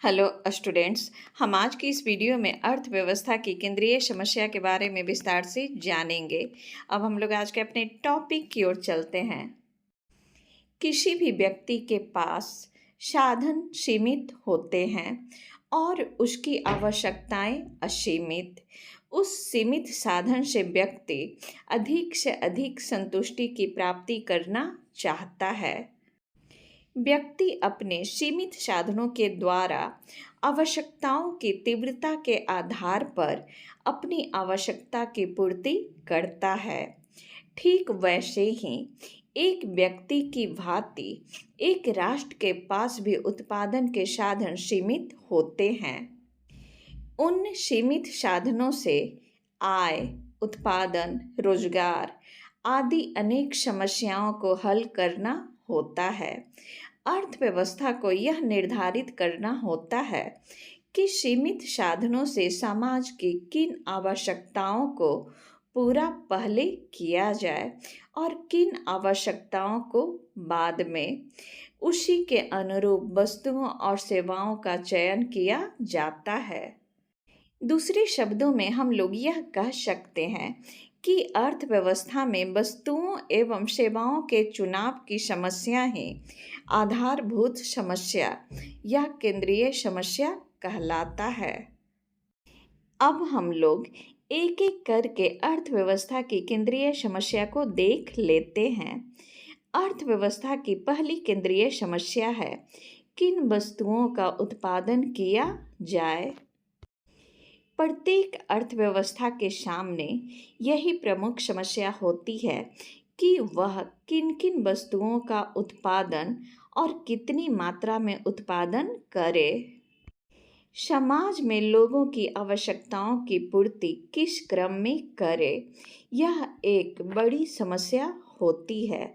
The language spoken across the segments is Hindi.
Hello students. हम आज की इस वीडियो में अर्थव्यवस्था की केंद्रीय समस्या के बारे में विस्तार से जानेंगे। अब हम लोग आज के अपने टॉपिक की ओर चलते हैं। किसी भी व्यक्ति के पास साधन सीमित होते हैं और उसकी आवश्यकताएं असीमित। उस सीमित साधन से व्यक्ति अधिक से अधिक संतुष्टि की प्राप्ति करना चाहता है। व्यक्ति अपने सीमित साधनों के द्वारा आवश्यकताओं की तीव्रता के आधार पर अपनी आवश्यकता की पूर्ति करता है। ठीक वैसे ही एक व्यक्ति की भांति एक राष्ट्र के पास भी उत्पादन के साधन सीमित होते हैं। उन सीमित साधनों से आय, उत्पादन, रोजगार आदि अनेक समस्याओं को हल करना होता है। अर्थव्यवस्था को यह निर्धारित करना होता है कि सीमित साधनों से समाज की किन आवश्यकताओं को पूरा पहले किया जाए और किन आवश्यकताओं को बाद में। उसी के अनुरूप वस्तुओं और सेवाओं का चयन किया जाता है। दूसरे शब्दों में हम लोग यह कह सकते हैं कि अर्थव्यवस्था में वस्तुओं एवं सेवाओं के चुनाव की समस्या ही आधारभूत समस्या या केंद्रीय समस्या कहलाता है। अब हम लोग एक एक करके अर्थव्यवस्था की केंद्रीय समस्या को देख लेते हैं। अर्थव्यवस्था की पहली केंद्रीय समस्या है किन वस्तुओं का उत्पादन किया जाए। प्रत्येक अर्थव्यवस्था के सामने यही प्रमुख समस्या होती है कि वह किन किन वस्तुओं का उत्पादन और कितनी मात्रा में उत्पादन करे। समाज में लोगों की आवश्यकताओं की पूर्ति किस क्रम में करे, यह एक बड़ी समस्या होती है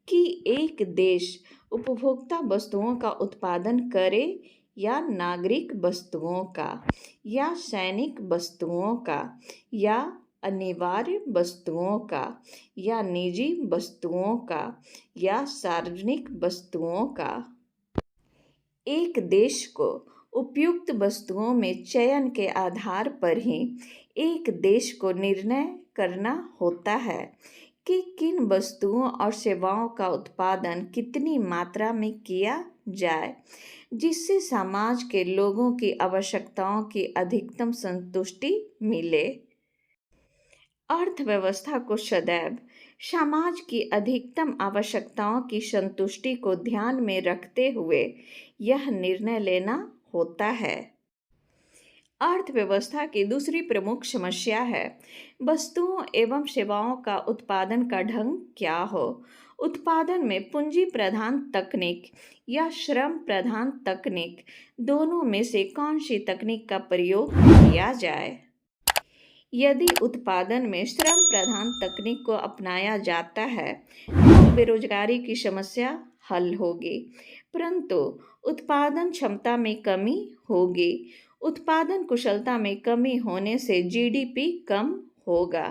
कि एक देश उपभोक्ता वस्तुओं का उत्पादन करे या नागरिक वस्तुओं का या सैनिक वस्तुओं का या अनिवार्य वस्तुओं का या निजी वस्तुओं का या सार्वजनिक वस्तुओं का। एक देश को उपयुक्त वस्तुओं में चयन के आधार पर ही एक देश को निर्णय करना होता है कि किन वस्तुओं और सेवाओं का उत्पादन कितनी मात्रा में किया जाए जिससे समाज के लोगों की आवश्यकताओं की अधिकतम संतुष्टि मिले। अर्थव्यवस्था को सदैव समाज की अधिकतम आवश्यकताओं की संतुष्टि को ध्यान में रखते हुए यह निर्णय लेना होता है। अर्थव्यवस्था की दूसरी प्रमुख समस्या है वस्तुओं एवं सेवाओं का उत्पादन का ढंग क्या हो। उत्पादन में पूंजी प्रधान तकनीक या श्रम प्रधान तकनीक दोनों में से कौन सी तकनीक का प्रयोग किया जाए। यदि उत्पादन में श्रम प्रधान तकनीक को अपनाया जाता है तो बेरोजगारी की समस्या हल होगी, परंतु उत्पादन क्षमता में कमी होगी। उत्पादन कुशलता में कमी होने से जीडीपी कम होगा।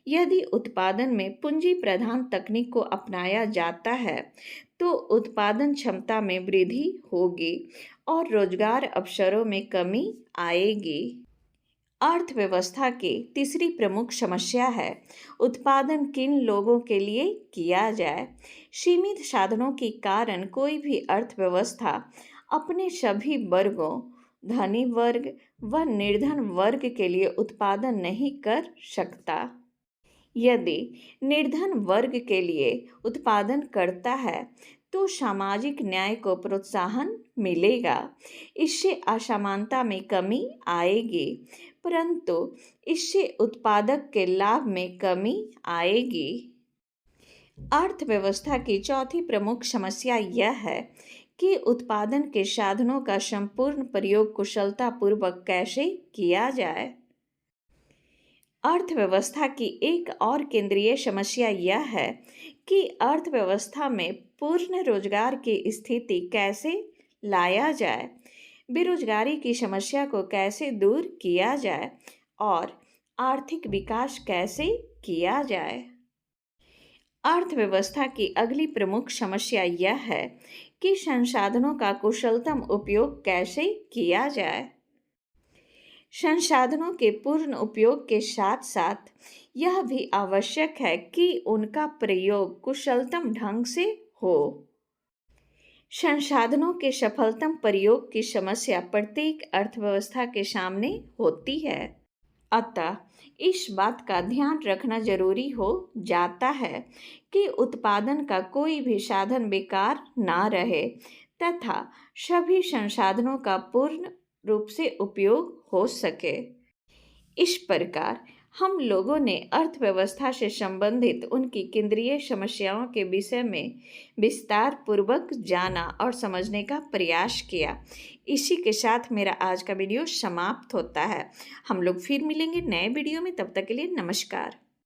यदि उत्पादन में पूंजी प्रधान तकनीक को अपनाया जाता है तो उत्पादन क्षमता में वृद्धि होगी और रोजगार अवसरों में कमी आएगी। अर्थव्यवस्था की तीसरी प्रमुख समस्या है उत्पादन किन लोगों के लिए किया जाए। सीमित साधनों के कारण कोई भी अर्थव्यवस्था अपने सभी वर्गों, धनी वर्ग व निर्धन वर्ग के लिए उत्पादन नहीं कर सकता। यदि निर्धन वर्ग के लिए उत्पादन करता है तो सामाजिक न्याय को प्रोत्साहन मिलेगा। इससे असमानता में कमी आएगी, परंतु इससे उत्पादक के लाभ में कमी आएगी। अर्थव्यवस्था की चौथी प्रमुख समस्या यह है कि उत्पादन के साधनों का संपूर्ण प्रयोग कुशलतापूर्वक कैसे किया जाए। अर्थव्यवस्था की एक और केंद्रीय समस्या यह है कि अर्थव्यवस्था में पूर्ण रोजगार की स्थिति कैसे लाया जाए, बेरोजगारी की समस्या को कैसे दूर किया जाए और आर्थिक विकास कैसे किया जाए। अर्थव्यवस्था की अगली प्रमुख समस्या यह है कि संसाधनों का कुशलतम उपयोग कैसे किया जाए। संसाधनों के पूर्ण उपयोग के साथ साथ यह भी आवश्यक है कि उनका प्रयोग कुशलतम ढंग से हो। संसाधनों के सफलतम प्रयोग की समस्या प्रत्येक अर्थव्यवस्था के सामने होती है। अतः इस बात का ध्यान रखना जरूरी हो जाता है कि उत्पादन का कोई भी साधन बेकार ना रहे तथा सभी संसाधनों का पूर्ण रूप से उपयोग हो सके। इस प्रकार हम लोगों ने अर्थव्यवस्था से संबंधित उनकी केंद्रीय समस्याओं के विषय में विस्तार पूर्वक जाना और समझने का प्रयास किया। इसी के साथ मेरा आज का वीडियो समाप्त होता है। हम लोग फिर मिलेंगे नए वीडियो में, तब तक के लिए नमस्कार।